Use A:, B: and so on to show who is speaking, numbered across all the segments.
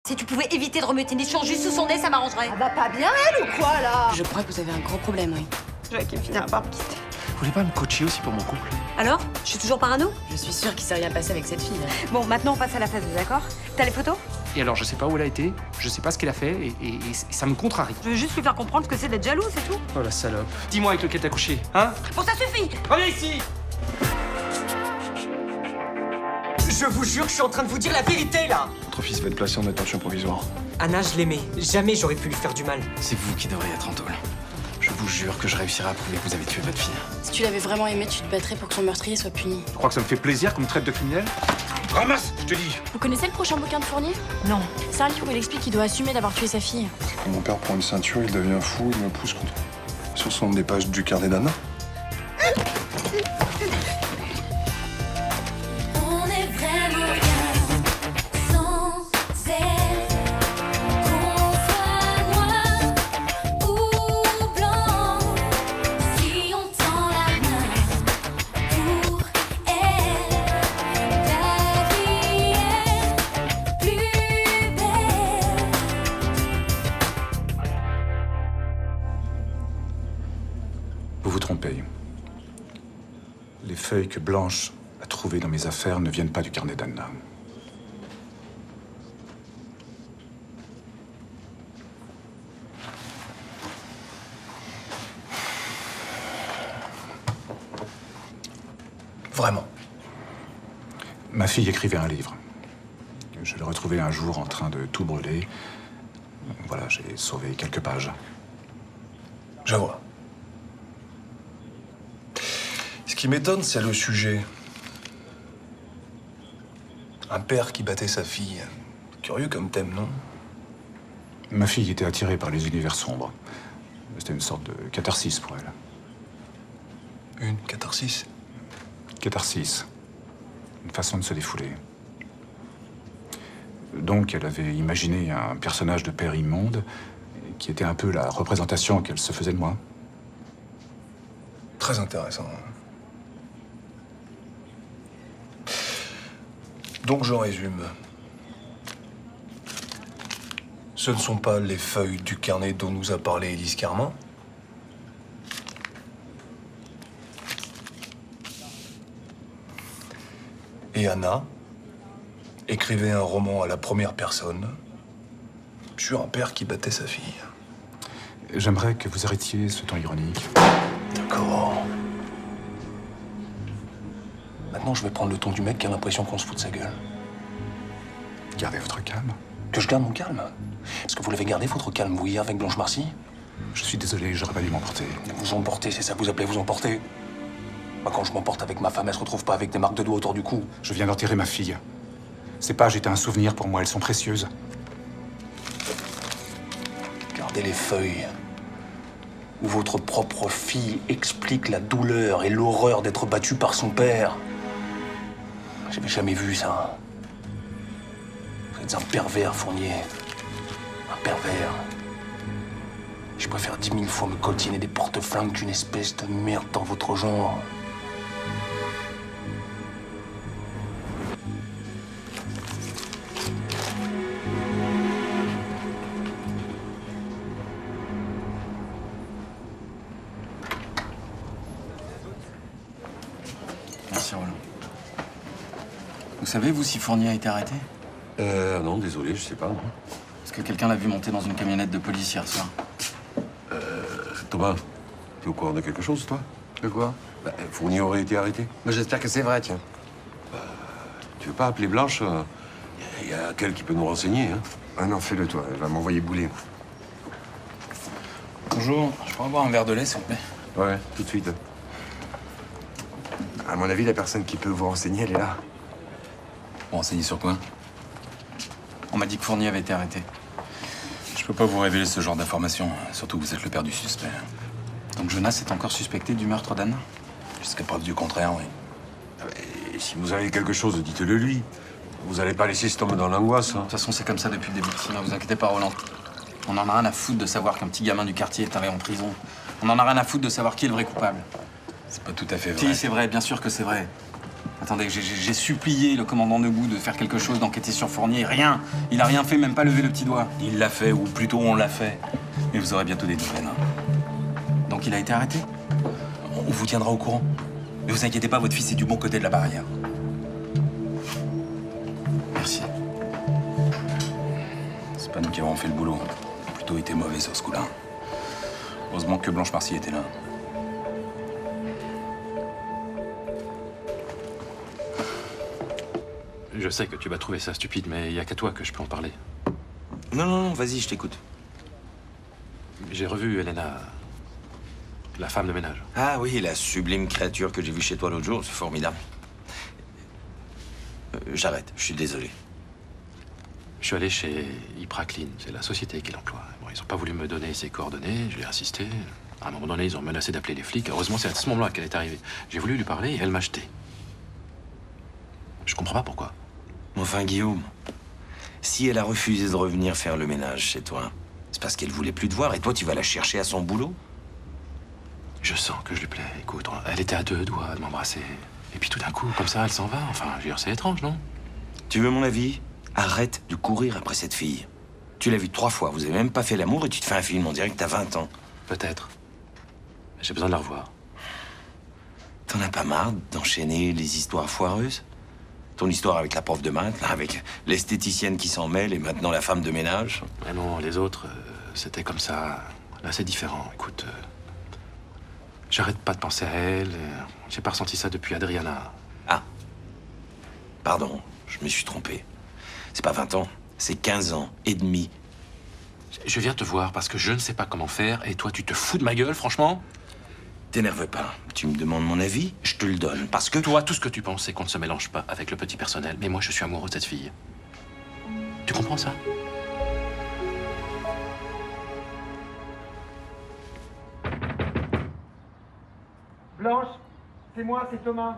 A: Si tu pouvais éviter de remuer tes nichons juste sous son nez, ça m'arrangerait.
B: Elle va pas bien, elle, ou quoi, là?
C: Je crois que vous avez un gros problème, oui.
A: Jacques, il finira par me quitter.
D: Vous voulez pas me coacher aussi pour mon couple?
A: Alors? Je suis toujours parano?
C: Je suis sûre qu'il s'est rien passé avec cette fille.
A: Bon, maintenant on passe à la phase 2, d'accord? T'as les photos?
D: Et alors, je sais pas où elle a été, je sais pas ce qu'elle a fait, et ça me contrarie.
A: Je veux juste lui faire comprendre ce que c'est d'être jaloux, c'est tout.
D: Oh la salope. Dis-moi avec lequel t'as couché, hein?
A: Bon, ça suffit!
D: Reviens ici!
E: Je vous jure que je suis en train de vous dire la vérité, là.
F: Votre fils va être placé en détention provisoire.
E: Anna, je l'aimais. Jamais j'aurais pu lui faire du mal.
D: C'est vous qui devriez être en tôle. Je vous jure que je réussirai à prouver que vous avez tué votre fille.
C: Si tu l'avais vraiment aimé, tu te battrais pour que son meurtrier soit puni.
D: Tu crois que ça me fait plaisir qu'on me traite de criminel? Ramasse, je te dis!
C: Vous connaissez le prochain bouquin de Fournier?
A: Non.
C: C'est un livre où il explique qu'il doit assumer d'avoir tué sa fille.
F: Quand mon père prend une ceinture, il devient fou, il me pousse contre. Ce sont des pages du carnet d'Anna.
G: On est vraiment bien sans elle. Qu'on soit noir ou blanc, si on tend la main pour elle, ta vie est plus belle.
H: Vous vous trompez. Les feuilles que Blanche a trouvées dans mes affaires ne viennent pas du carnet d'Anna.
F: Vraiment.
H: Ma fille écrivait un livre. Je l'ai retrouvé un jour en train de tout brûler. Voilà, j'ai sauvé quelques pages.
F: Je vois. Ce qui m'étonne, c'est le sujet. Un père qui battait sa fille. Curieux comme thème, non?
H: Ma fille était attirée par les univers sombres. C'était une sorte de catharsis pour elle.
F: Une catharsis.
H: Catharsis. Une façon de se défouler. Donc, elle avait imaginé un personnage de père immonde qui était un peu la représentation qu'elle se faisait de moi.
F: Très intéressant. Donc, j'en résume. Ce ne sont pas les feuilles du carnet dont nous a parlé Élise Carman. Et Anna écrivait un roman à la première personne sur un père qui battait sa fille.
H: J'aimerais que vous arrêtiez ce ton ironique.
F: D'accord. Maintenant, je vais prendre le ton du mec qui a l'impression qu'on se fout de sa gueule.
H: Gardez votre calme.
F: Que je garde mon calme? Est-ce que vous l'avez gardé, votre calme, vous, hier, avec Blanche Marcy?
H: Je suis désolé, j'aurais pas dû m'emporter.
F: Vous emporter, c'est ça que vous appelez vous emporter? Moi, quand je m'emporte avec ma femme, elle se retrouve pas avec des marques de doigts autour du cou.
H: Je viens d'enterrer ma fille. Ces pages étaient un souvenir pour moi, elles sont précieuses.
F: Gardez les feuilles où votre propre fille explique la douleur et l'horreur d'être battue par son père. J'avais jamais vu ça. Vous êtes un pervers, Fournier. Un pervers. Je préfère 10 000 fois me coltiner des porte-flingues qu'une espèce de merde dans votre genre.
I: Merci, Roland. Vous savez, vous, si Fournier a été arrêté?
J: Non, désolé, je sais pas. Non.
I: Est-ce que quelqu'un l'a vu monter dans une camionnette de police hier soir?
J: Thomas, t'es au courant de quelque chose, toi?
I: De quoi?
J: Fournier aurait été arrêté.
I: Moi, j'espère que c'est vrai, tiens.
J: Tu veux pas appeler Blanche? Il y a qu'elle qui peut nous renseigner, hein.
I: Ah non, fais-le, toi. Elle va m'envoyer bouler. Bonjour, je pourrais avoir un verre de lait, s'il vous plaît?
J: Ouais, tout de suite.
I: À mon avis, la personne qui peut vous renseigner, elle est là. Vous renseigner sur quoi? On m'a dit que Fournier avait été arrêté. Je peux pas vous révéler ce genre d'informations, surtout que vous êtes le père du suspect. Donc Jonas est encore suspecté du meurtre d'Anna? Jusqu'à preuve du contraire, oui.
J: Et si vous avez quelque chose, dites-le lui. Vous allez pas laisser cet homme dans l'angoisse, hein.
I: De toute façon, c'est comme ça depuis le début. Ne vous inquiétez pas, Roland. On en a rien à foutre de savoir qu'un petit gamin du quartier est allé en prison. On en a rien à foutre de savoir qui est le vrai coupable. C'est pas tout à fait vrai. Si, c'est vrai, bien sûr que c'est vrai. Attendez, j'ai supplié le commandant Debout de faire quelque chose, d'enquêter sur Fournier. Rien. Il a rien fait, même pas levé le petit doigt. Il l'a fait, ou plutôt on l'a fait. Mais vous aurez bientôt des nouvelles. Hein. Donc il a été arrêté? On vous tiendra au courant. Mais vous inquiétez pas, votre fils est du bon côté de la barrière. Merci. C'est pas nous qui avons fait le boulot. On a plutôt été mauvais sur ce coup-là. Heureusement que Blanche Marcy était là.
K: Je sais que tu vas trouver ça stupide, mais il n'y a qu'à toi que je peux en parler.
L: Non, vas-y, je t'écoute.
K: J'ai revu Elena, la femme de ménage.
L: Ah oui, la sublime créature que j'ai vue chez toi l'autre jour, c'est formidable. J'arrête, je suis désolé.
K: Je suis allé chez Ipraclean, c'est la société qui l'emploie. Bon, ils n'ont pas voulu me donner ses coordonnées, je l'ai insisté. À un moment donné, ils ont menacé d'appeler les flics. Heureusement, c'est à ce moment-là qu'elle est arrivée. J'ai voulu lui parler et elle m'a jeté. Je comprends pas pourquoi.
L: Enfin, Guillaume, si elle a refusé de revenir faire le ménage chez toi, c'est parce qu'elle voulait plus te voir et toi, tu vas la chercher à son boulot?
K: Je sens que je lui plais. Écoute, elle était à 2 doigts de m'embrasser. Et puis tout d'un coup, comme ça, elle s'en va. Enfin, je veux dire, c'est étrange, non?
L: Tu veux mon avis? Arrête de courir après cette fille. Tu l'as vue 3 fois, vous avez même pas fait l'amour et tu te fais un film, on dirait que t'as 20 ans.
K: Peut-être. J'ai besoin de la revoir.
L: T'en as pas marre d'enchaîner les histoires foireuses? Ton histoire avec la prof de maths, là, avec l'esthéticienne qui s'en mêle et maintenant la femme de ménage?
K: Mais non, les autres, c'était comme ça. Là, c'est différent. Écoute, j'arrête pas de penser à elle. J'ai pas ressenti ça depuis Adriana.
L: Ah. Pardon, je me suis trompé. C'est pas 20 ans, c'est 15 ans et demi.
K: Je viens te voir parce que je ne sais pas comment faire et toi, tu te fous de ma gueule, franchement?
L: T'énerve pas. Tu me demandes mon avis, je te le donne, parce que...
K: Toi, tout ce que tu penses, c'est qu'on ne se mélange pas avec le petit personnel. Mais moi, je suis amoureux de cette fille. Tu comprends ça?
E: Blanche, c'est moi, c'est Thomas.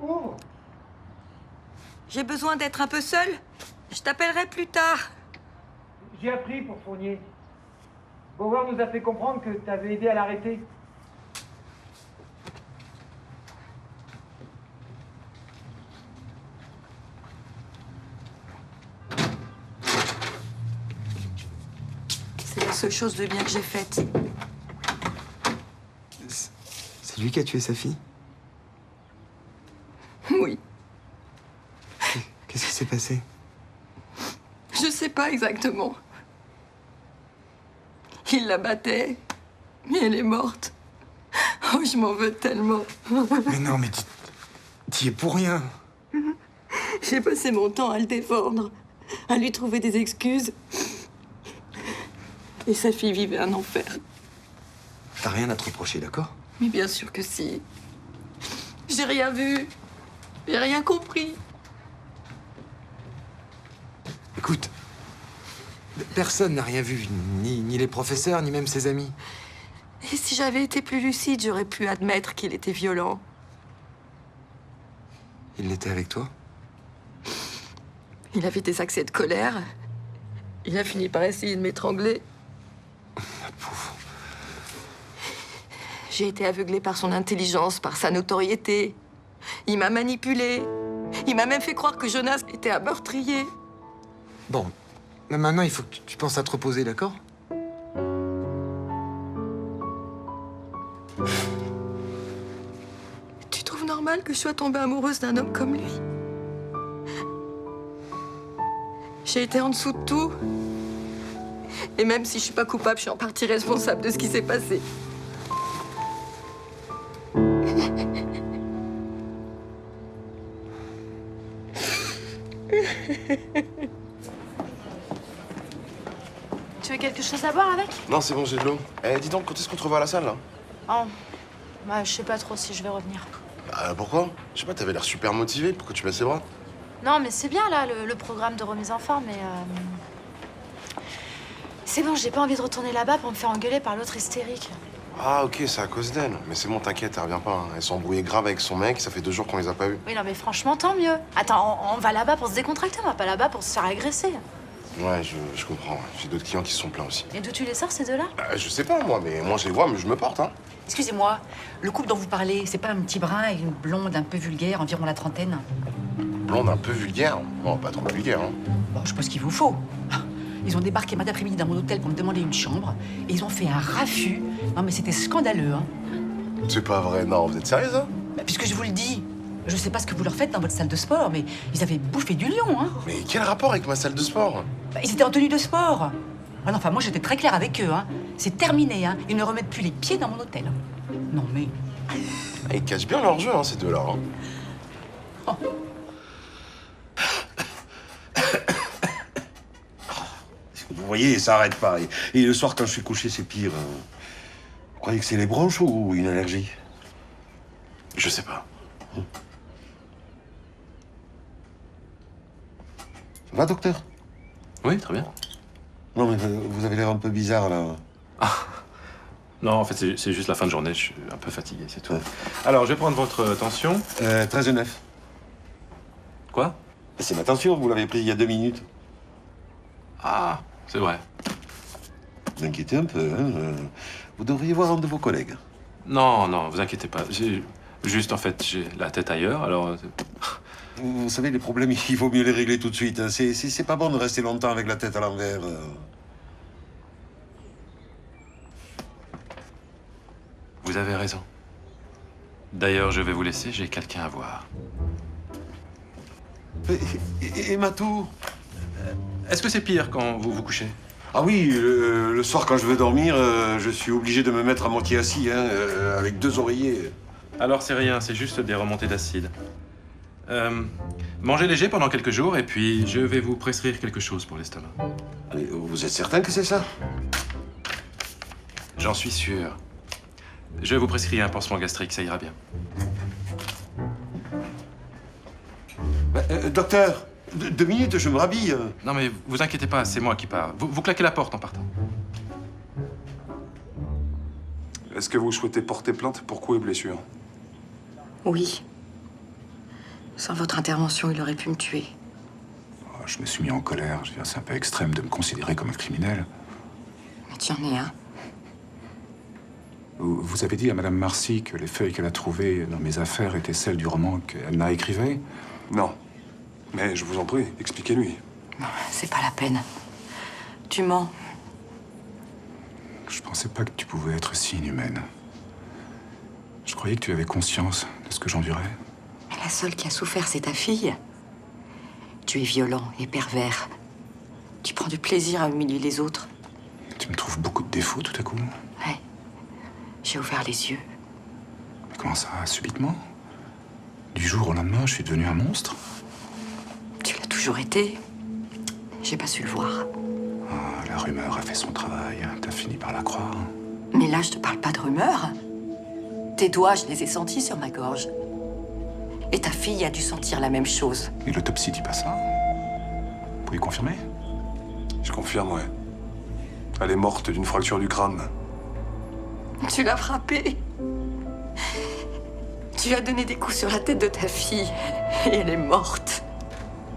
E: Ouvre.
A: J'ai besoin d'être un peu seule. Je t'appellerai plus tard.
E: J'ai appris pour Fournier. Bauer nous a fait comprendre que t'avais aidé à l'arrêter.
A: C'est la seule chose de bien que j'ai faite.
M: C'est lui qui a tué sa fille?
A: Oui.
M: Qu'est-ce qui s'est passé?
A: Je sais pas exactement. Il la battait, mais elle est morte. Oh, je m'en veux tellement.
M: Mais non, mais t'y es pour rien.
A: J'ai passé mon temps à le défendre, à lui trouver des excuses. Et sa fille vivait un enfer.
M: T'as rien à te reprocher, d'accord?
A: Mais bien sûr que si. J'ai rien vu. J'ai rien compris.
M: Écoute, personne n'a rien vu, ni les professeurs, ni même ses amis.
A: Et si j'avais été plus lucide, j'aurais pu admettre qu'il était violent.
M: Il l'était avec toi?
A: Il avait des accès de colère. Il a fini par essayer de m'étrangler.
M: La pauvre.
A: J'ai été aveuglée par son intelligence, par sa notoriété. Il m'a manipulée. Il m'a même fait croire que Jonas était un meurtrier.
M: Bon, mais maintenant, il faut que tu penses à te reposer, d'accord?
A: Tu trouves normal que je sois tombée amoureuse d'un homme comme lui? J'ai été en dessous de tout. Et même si je suis pas coupable, je suis en partie responsable de ce qui s'est passé.
C: Tu veux quelque chose à boire avec?
N: Non, c'est bon, j'ai de l'eau. Eh, dis donc, quand est-ce qu'on te revoit à la salle, là?
C: Oh, bah, je sais pas trop si je vais revenir.
N: Pourquoi? Je sais pas, t'avais l'air super motivé. Pourquoi tu baisses les bras?
C: Non, mais c'est bien, là, le programme de remise en forme, mais... C'est bon, j'ai pas envie de retourner là-bas pour me faire engueuler par l'autre hystérique.
N: Ah, ok, c'est à cause d'elle. Mais c'est bon, t'inquiète, elle revient pas. Hein. Elle s'est embrouillée grave avec son mec, ça fait 2 jours qu'on les a pas vus.
C: Oui, non, mais franchement, tant mieux. Attends, on va là-bas pour se décontracter, on va pas là-bas pour se faire agresser.
N: Ouais, je comprends. Ouais. J'ai d'autres clients qui se sont plaints aussi.
B: Et d'où tu les sors, ces deux-là?
N: Je sais pas, moi, mais moi, je les vois, mais je me porte, hein.
O: Excusez-moi, le couple dont vous parlez, c'est pas un petit brun et une blonde un peu vulgaire, environ la trentaine?
N: Blonde un peu vulgaire. Bon, pas trop vulgaire, hein.
O: Bon, je pense qu'il vous faut. Ils ont débarqué mardi après-midi dans mon hôtel pour me demander une chambre et ils ont fait un raffut. Non mais c'était scandaleux, hein.
N: C'est pas vrai, non, vous êtes sérieuse, hein?
O: Bah, puisque je vous le dis, je sais pas ce que vous leur faites dans votre salle de sport, mais ils avaient bouffé du lion, hein.
N: Mais quel rapport avec ma salle de sport?
O: Bah, ils étaient en tenue de sport. Ah non, enfin, moi j'étais très claire avec eux, hein. C'est terminé, hein. Ils ne remettent plus les pieds dans mon hôtel. Non mais...
N: Ils cachent bien leur jeu, hein, ces deux-là. Hein.
O: Oh.
J: Vous voyez, ça arrête pas. Et le soir, quand je suis couché, c'est pire. Vous croyez que c'est les bronches ou une allergie?
N: Je sais pas.
J: Ça va, docteur?
K: Oui, très bien.
J: Non, mais vous avez l'air un peu bizarre, là.
K: Non, en fait, c'est juste la fin de journée. Je suis un peu fatigué, c'est tout. Alors, je vais prendre votre tension.
J: 13,9.
K: Quoi?
J: C'est ma tension, vous l'avez pris il y a 2 minutes.
K: Ah, c'est vrai.
J: Vous inquiétez un peu, hein. Vous devriez voir un de vos collègues.
K: Non, non, vous inquiétez pas. Juste, en fait, j'ai la tête ailleurs, alors...
J: Vous savez, les problèmes, il vaut mieux les régler tout de suite. Hein. C'est pas bon de rester longtemps avec la tête à l'envers.
K: Vous avez raison. D'ailleurs, je vais vous laisser, j'ai quelqu'un à voir.
J: Et Matou?
K: Est-ce que c'est pire quand vous vous couchez?
J: Ah oui, le soir, quand je veux dormir, je suis obligé de me mettre à moitié assis, hein, avec 2 oreillers.
K: Alors, c'est rien, c'est juste des remontées d'acide. Mangez léger pendant quelques jours, et puis je vais vous prescrire quelque chose pour l'estomac.
J: Mais vous êtes certain que c'est ça?
K: J'en suis sûr. Je vous prescris un pansement gastrique, ça ira bien.
J: Docteur, 2 minutes, je me rhabille.
K: Non mais vous inquiétez pas, c'est moi qui pars. Vous claquez la porte en partant.
P: Est-ce que vous souhaitez porter plainte pour coups et blessures?
A: Oui. Sans votre intervention, il aurait pu me tuer.
H: Oh, je me suis mis en colère. Je veux dire, c'est un peu extrême de me considérer comme un criminel.
A: Mais tu en es un.
H: Vous avez dit à Madame Marcy que les feuilles qu'elle a trouvées dans mes affaires étaient celles du roman qu'Anna écrivait?
P: Non. Mais je vous en prie, expliquez-lui.
A: Non, c'est pas la peine. Tu mens.
H: Je pensais pas que tu pouvais être si inhumaine. Je croyais que tu avais conscience de ce que j'endurais.
A: Mais la seule qui a souffert, c'est ta fille. Tu es violent et pervers. Tu prends du plaisir à humilier les autres.
H: Tu me trouves beaucoup de défauts tout à coup?
A: Ouais. J'ai ouvert les yeux.
H: Mais comment ça, subitement? Du jour au lendemain, je suis devenu un monstre?
A: Tu l'as toujours été. J'ai pas su le voir.
H: Ah, la rumeur a fait son travail. T'as fini par la croire.
A: Mais là, je te parle pas de rumeurs. Tes doigts, je les ai sentis sur ma gorge. Et ta fille a dû sentir la même chose.
H: Et l'autopsie dit pas ça? Vous pouvez confirmer?
P: Je confirme, ouais. Elle est morte d'une fracture du crâne.
A: Tu l'as frappée. Tu lui as donné des coups sur la tête de ta fille. Et elle est morte.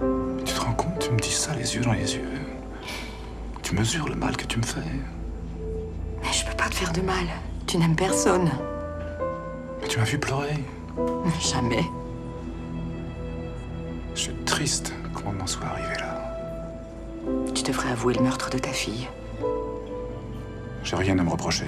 H: Mais tu te rends compte? Tu me dis ça les yeux dans les yeux. Tu mesures le mal que tu me fais.
A: Mais je peux pas te faire de mal. Tu n'aimes personne.
H: Mais tu m'as vu pleurer.
A: Jamais.
H: Je suis triste qu'on en soit arrivé là.
A: Tu devrais avouer le meurtre de ta fille.
H: J'ai rien à me reprocher.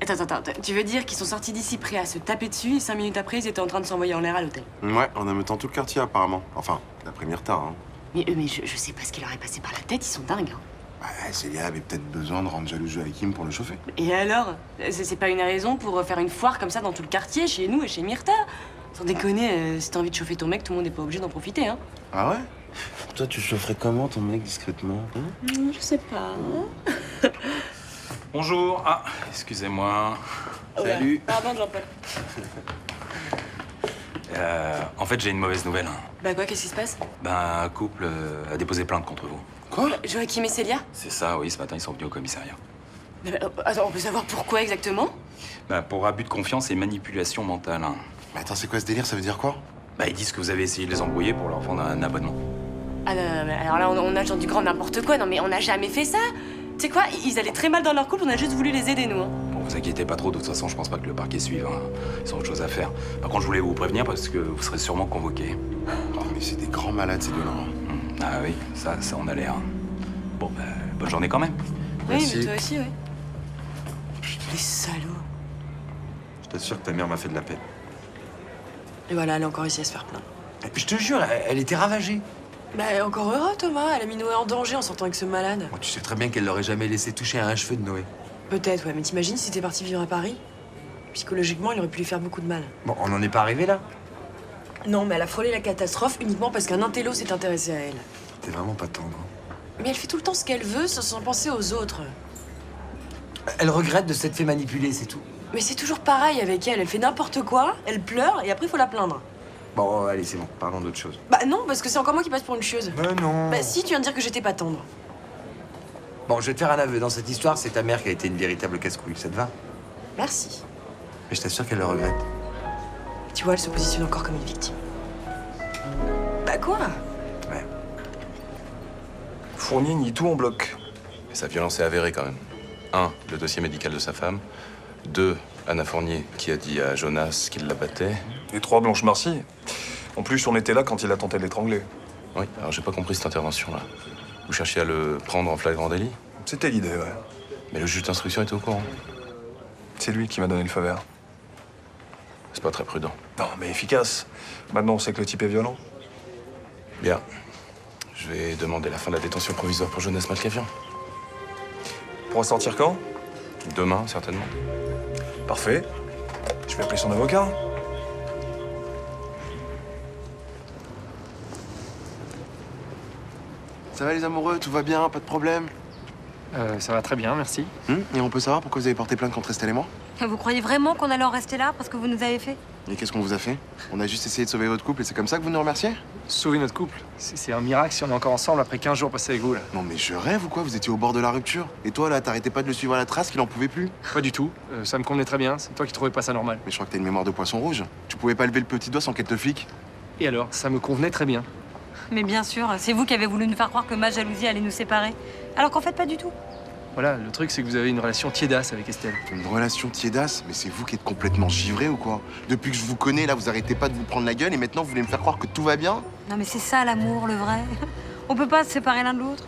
Q: Attends, tu veux dire qu'ils sont sortis d'ici prêts à se taper dessus et 5 minutes après, ils étaient en train de s'envoyer en l'air à l'hôtel?
N: Ouais, en ametant tout le quartier, apparemment. Enfin, d'après Myrta, hein.
Q: Mais je sais pas ce qui leur est passé par la tête, ils sont dingues. Hein.
N: Bah, Célia avait peut-être besoin de rendre jaloux Joachim pour le chauffer.
Q: Et alors? C'est pas une raison pour faire une foire comme ça dans tout le quartier, chez nous et chez Myrta? Sans déconner, si t'as envie de chauffer ton mec, tout le monde n'est pas obligé d'en profiter, hein.
N: Ah ouais?
L: Toi, tu chaufferais comment ton mec discrètement, hein?
Q: Je sais pas. Hein.
I: Bonjour. Ah, excusez-moi. Salut.
Q: Pardon, Jean-Paul.
I: En fait, j'ai une mauvaise nouvelle.
Q: Bah quoi, qu'est-ce qui se passe?
I: Ben, un couple a déposé plainte contre vous.
N: Quoi?
Q: Joachim et Célia?
I: C'est ça, oui, ce matin, ils sont venus au commissariat.
Q: Mais, attends, on peut savoir pourquoi exactement?
I: Ben, pour abus de confiance et manipulation mentale.
N: Mais attends, c'est quoi ce délire? Ça veut dire quoi?
I: Bah, ils disent que vous avez essayé de les embrouiller pour leur vendre un abonnement.
Q: Ah non, non, mais alors là, on a genre du grand n'importe quoi. Non, mais on n'a jamais fait ça. Tu sais quoi, ils allaient très mal dans leur couple, on a juste voulu les aider, nous. Hein.
I: Bon, vous inquiétez pas trop, de toute façon, je pense pas que le parquet suive. Hein. Ils ont autre chose à faire. Par contre, je voulais vous prévenir parce que vous serez sûrement convoqués.
N: Oh, mais c'est des grands malades, ces deux-là.
I: Ah oui, ça on a l'air. Bon, bah, bonne journée quand même.
Q: Oui, mais toi aussi, oui. Les salauds.
L: Je t'assure que ta mère m'a fait de la peine.
Q: Et voilà, elle est encore ici à se faire plaindre.
M: Je te jure, elle était ravagée.
Q: Bah, encore heureux, Thomas. Elle a mis Noé en danger en sortant avec ce malade.
M: Bon, tu sais très bien qu'elle l'aurait jamais laissé toucher à un cheveu de Noé.
Q: Peut-être, ouais, mais t'imagines si t'es parti vivre à Paris? Psychologiquement, il aurait pu lui faire beaucoup de mal.
M: Bon, on n'en est pas arrivé là.
Q: Non, mais elle a frôlé la catastrophe uniquement parce qu'un intello s'est intéressé à elle.
M: T'es vraiment pas tendre.
Q: Mais elle fait tout le temps ce qu'elle veut sans penser aux autres.
M: Elle regrette de s'être fait manipuler, c'est tout.
Q: Mais c'est toujours pareil avec elle. Elle fait n'importe quoi, elle pleure et après il faut la plaindre.
M: Bon, allez, c'est bon, parlons d'autre chose.
Q: Bah non, parce que c'est encore moi qui passe pour une chieuse.
M: Mais non.
Q: Bah si, tu viens de dire que j'étais pas tendre.
M: Bon, je vais te faire un aveu. Dans cette histoire, c'est ta mère qui a été une véritable casse-couille. Ça te va?
Q: Merci.
M: Mais je t'assure qu'elle le regrette.
Q: Tu vois, elle se positionne encore comme une victime. Bah quoi?
M: Ouais.
P: Fournier nie tout en bloc.
K: Et sa violence est avérée quand même. 1. Le dossier médical de sa femme. 2. Anna Fournier qui a dit à Jonas qu'il la battait.
P: Et 3, Blanche Marcy. En plus, on était là quand il a tenté de l'étrangler.
K: Oui, alors j'ai pas compris cette intervention-là. Vous cherchiez à le prendre en flagrant délit?
P: C'était l'idée, ouais.
K: Mais le juge d'instruction était au courant.
P: C'est lui qui m'a donné le feu vert.
K: C'est pas très prudent.
P: Non, mais efficace. Maintenant, on sait que le type est violent.
K: Bien. Je vais demander la fin de la détention provisoire pour Jonas Malkavian.
P: Pourra sortir quand?
K: Demain, certainement.
P: Parfait. Je vais appeler son avocat.
N: Ça va les amoureux, tout va bien, pas de problème?
E: Ça va très bien, merci.
N: Et on peut savoir pourquoi vous avez porté plainte contre Estelle et moi?
R: Vous croyez vraiment qu'on allait en rester là parce que vous nous avez fait?
N: Et qu'est-ce qu'on vous a fait? On a juste essayé de sauver votre couple et c'est comme ça que vous nous remerciez?
E: Sauver notre couple. C'est un miracle si on est encore ensemble après 15 jours passés avec vous, là.
N: Non mais je rêve ou quoi? Vous étiez au bord de la rupture. Et toi là, t'arrêtais pas de le suivre à la trace qu'il en pouvait plus?
E: Pas du tout. Ça me convenait très bien. C'est toi qui trouvais pas ça normal.
N: Mais je crois que t'as une mémoire de poisson rouge. Tu pouvais pas lever le petit doigt sans qu'elle te flique.
E: Et alors, ça me convenait très bien.
R: Mais bien sûr, c'est vous qui avez voulu nous faire croire que ma jalousie allait nous séparer. Alors qu'en fait, pas du tout.
E: Voilà, le truc, c'est que vous avez une relation tiédasse avec Estelle.
N: Une relation tiédasse? Mais c'est vous qui êtes complètement givré ou quoi? Depuis que je vous connais, là, vous arrêtez pas de vous prendre la gueule et maintenant vous voulez me faire croire que tout va bien?
R: Non mais c'est ça l'amour, le vrai. On peut pas se séparer l'un de l'autre.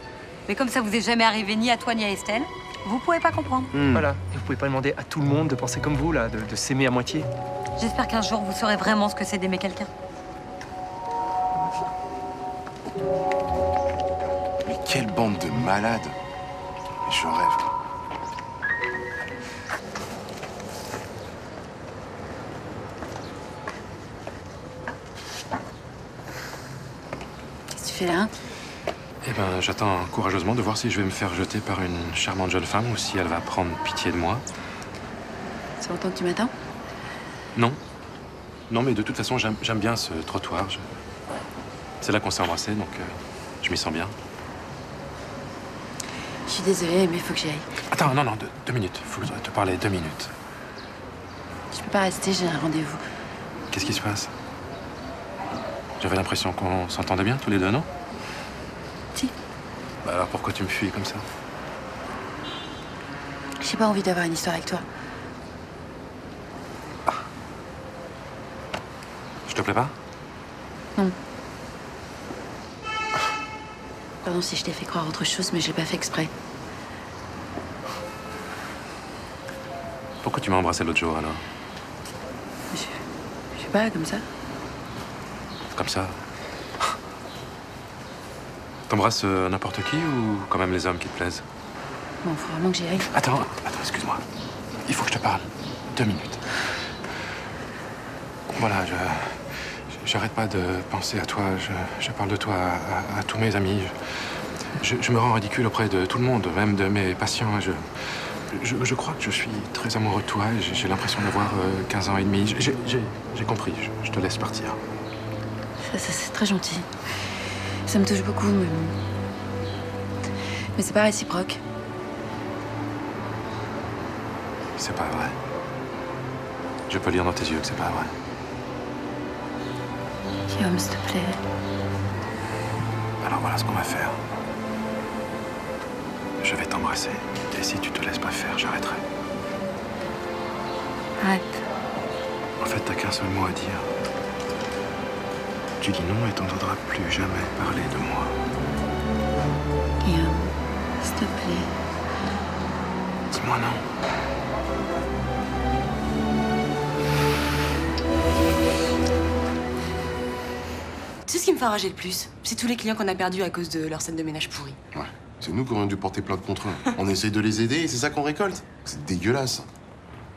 R: Mais comme ça vous est jamais arrivé ni à toi ni à Estelle, vous pouvez pas comprendre.
E: Voilà. Et vous pouvez pas demander à tout le monde de penser comme vous, là, de s'aimer à moitié.
R: J'espère qu'un jour vous saurez vraiment ce que c'est d'aimer quelqu'un.
N: Mais quelle bande de malades! Mais je rêve.
C: Qu'est-ce que tu fais là?
K: Eh ben, j'attends courageusement de voir si je vais me faire jeter par une charmante jeune femme ou si elle va prendre pitié de moi.
C: Ça longtemps que tu m'attends?
K: Non. Non, mais de toute façon, j'aime bien ce trottoir. C'est là qu'on s'est embrassés, donc je m'y sens bien.
C: Je suis désolée, mais il faut que j'y aille.
K: Attends, non, 2 minutes. Faut que je te parler 2 minutes.
C: Je peux pas rester, j'ai un rendez-vous.
K: Qu'est-ce qui se passe? J'avais l'impression qu'on s'entendait bien tous les deux, non?
C: Si.
K: Bah alors pourquoi tu me fuis comme ça?
C: J'ai pas envie d'avoir une histoire avec toi.
K: Je te plais pas?
C: Non. Pardon si je t'ai fait croire autre chose, mais je l'ai pas fait exprès.
K: Pourquoi tu m'as embrassé l'autre jour alors?
C: Je sais pas, comme ça.
K: Comme ça? T'embrasses n'importe qui ou quand même les hommes qui te plaisent?
C: Bon, faut vraiment que j'y aille.
K: Attends, excuse-moi. Il faut que je te parle. 2 minutes. Voilà, j'arrête pas de penser à toi. Je parle de toi à tous mes amis. Je me rends ridicule auprès de tout le monde, même de mes patients. Je crois que je suis très amoureux de toi et j'ai l'impression d'avoir 15 ans et demi. J'ai compris. Je te laisse partir.
C: Ça c'est très gentil. Ça me touche beaucoup, mais c'est pas réciproque.
K: C'est pas vrai. Je peux lire dans tes yeux que c'est pas vrai.
C: Guillaume, s'il te plaît.
K: Alors voilà ce qu'on va faire. Je vais t'embrasser. Et si tu te laisses pas faire, j'arrêterai.
C: Arrête.
K: En fait, t'as qu'un seul mot à dire. Tu dis non et t'entendras plus jamais parler de moi.
C: Guillaume, s'il te plaît.
K: Dis-moi non.
Q: Tu sais ce qui me fait rager le plus? C'est tous les clients qu'on a perdus à cause de leur scène de ménage pourrie.
N: Ouais. C'est nous qui aurions dû porter plainte contre eux. On essaye de les aider et c'est ça qu'on récolte. C'est dégueulasse.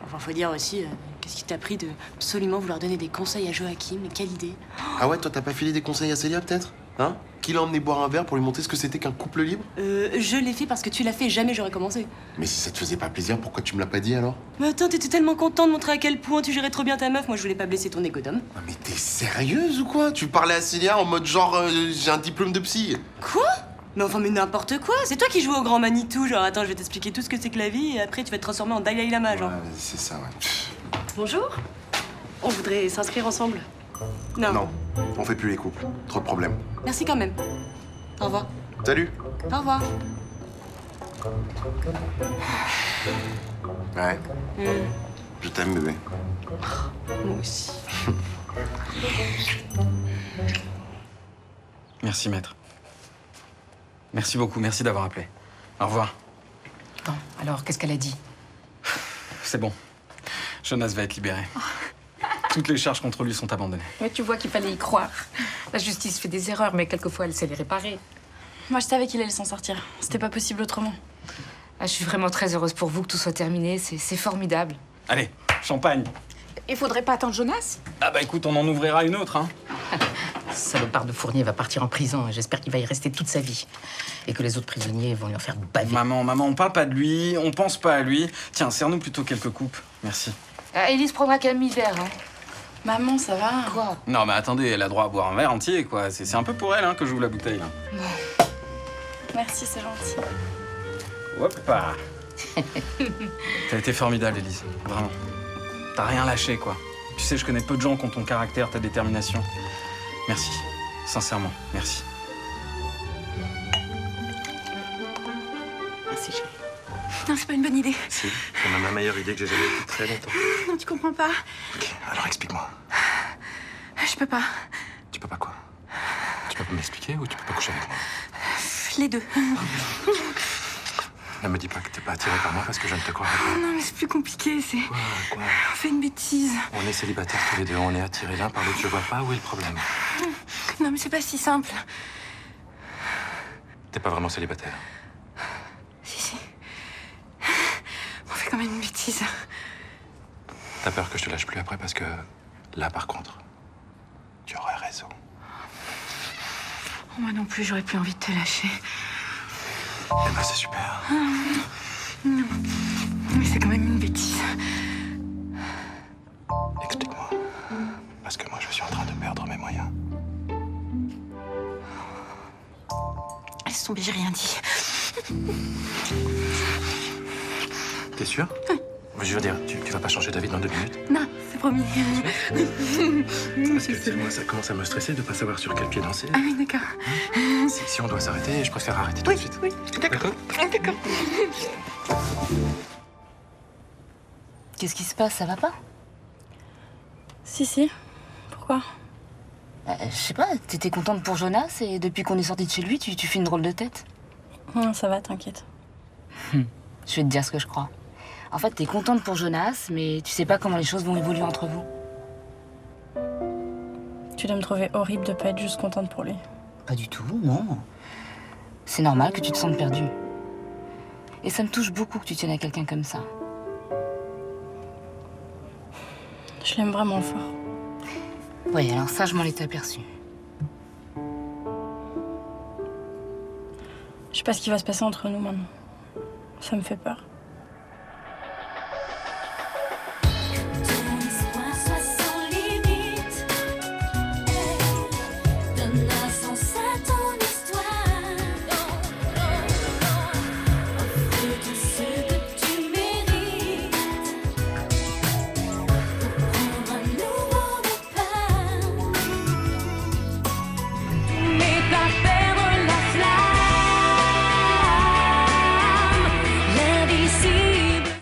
Q: Enfin, faut dire aussi, qu'est-ce qui t'a pris de absolument vouloir donner des conseils à Joachim? Mais quelle idée!
N: Ah ouais, toi t'as pas filé des conseils à Célia peut-être? Hein? Qui l'a emmené boire un verre pour lui montrer ce que c'était qu'un couple libre?
Q: Je l'ai fait parce que tu l'as fait et jamais j'aurais commencé.
N: Mais si ça te faisait pas plaisir, pourquoi tu me l'as pas dit alors?
Q: Mais attends, t'étais tellement content de montrer à quel point tu gérais trop bien ta meuf. Moi, je voulais pas blesser ton égo d'homme.
N: Ah, mais t'es sérieuse ou quoi? Tu parlais à Célia en mode genre j'ai un diplôme de psy.
Q: Quoi? Mais enfin, mais n'importe quoi! C'est toi qui joues au grand Manitou, genre attends, je vais t'expliquer tout ce que c'est que la vie et après tu vas te transformer en Dalai Lama, genre.
N: Ouais, c'est ça, ouais.
Q: Bonjour. On voudrait s'inscrire ensemble. Non.
N: Non, on fait plus les couples. Trop de problèmes.
Q: Merci quand même. Au revoir.
N: Salut.
Q: Au revoir.
N: Ouais. Je t'aime, bébé.
Q: Moi aussi.
I: Merci, maître. Merci beaucoup, merci d'avoir appelé. Au revoir.
O: Bon, alors, qu'est-ce qu'elle a dit?
I: C'est bon. Jonas va être libéré. Toutes les charges contre lui sont abandonnées.
O: Mais tu vois qu'il fallait y croire. La justice fait des erreurs, mais quelquefois, elle sait les réparer.
C: Moi, je savais qu'il allait s'en sortir. C'était pas possible autrement.
S: Ah, je suis vraiment très heureuse pour vous que tout soit terminé. C'est formidable.
I: Allez, champagne.
O: Il faudrait pas attendre Jonas?
I: Ah bah écoute, on en ouvrira une autre, hein.
O: Salopard de Fournier va partir en prison et j'espère qu'il va y rester toute sa vie. Et que les autres prisonniers vont lui en faire baver.
I: Maman, on parle pas de lui, on pense pas à lui. Tiens, serre-nous plutôt quelques coupes. Merci.
S: Élise prendra Camille verre, hein.
C: Maman, ça va?
S: Quoi?
I: Non, mais attendez, elle a droit à boire un verre entier, quoi. C'est un peu pour elle, hein, que j'ouvre la bouteille, là.
C: Bon. Merci, c'est gentil.
I: Hop là. T'as été formidable, Élise. Vraiment. T'as rien lâché, quoi. Tu sais, je connais peu de gens qui ont ton caractère, ta détermination. Merci. Sincèrement, merci.
C: Merci, chérie. Non, c'est pas une bonne idée.
K: Si, c'est même la meilleure idée que j'ai jamais eue depuis très longtemps.
C: Non, tu comprends pas.
K: Ok, alors explique-moi.
C: Je peux pas.
K: Tu peux pas quoi? Tu peux pas m'expliquer ou tu peux pas coucher avec moi?
C: Les deux.
K: Ne me dis pas que t'es pas attiré par moi parce que je ne te croirais pas.
C: Non, mais c'est plus compliqué, c'est...
K: Quoi?
C: On fait une bêtise.
K: On est célibataires tous les deux, on est attirés l'un par l'autre. Je vois pas où est le problème.
C: Non, mais c'est pas si simple.
K: T'es pas vraiment célibataire.
C: Si. On fait quand même une bêtise.
K: T'as peur que je te lâche plus après parce que là, par contre, tu aurais raison.
C: Moi non plus, j'aurais plus envie de te lâcher.
K: Eh ben, c'est super.
C: Non. Mais c'est quand même une bêtise.
K: Explique-moi. Parce que moi, je suis en train de perdre mes moyens.
C: Laisse tomber, j'ai rien dit.
K: T'es sûr?
C: Oui.
K: Je veux dire, tu vas pas changer d'avis dans 2 minutes?
C: Non, c'est promis.
K: Parce que tu sais, moi, ça commence à me stresser de pas savoir sur quel pied danser.
C: Ah oui, d'accord.
K: Si on doit s'arrêter, je préfère arrêter tout de suite.
C: Oui, d'accord. D'accord.
S: Qu'est-ce qui se passe? Ça va pas?
C: Si. Pourquoi?
S: Je sais pas, t'étais contente pour Jonas et depuis qu'on est sorti de chez lui, tu fais une drôle de tête.
C: Non, ça va, t'inquiète.
S: Je vais te dire ce que je crois. En fait, t'es contente pour Jonas, mais tu sais pas comment les choses vont évoluer entre vous.
C: Tu dois me trouver horrible de pas être juste contente pour lui.
S: Pas du tout, non. C'est normal que tu te sentes perdue. Et ça me touche beaucoup que tu tiennes à quelqu'un comme ça.
C: Je l'aime vraiment fort.
S: Oui, alors ça, je m'en étais aperçue.
C: Je sais pas ce qui va se passer entre nous maintenant. Ça me fait peur.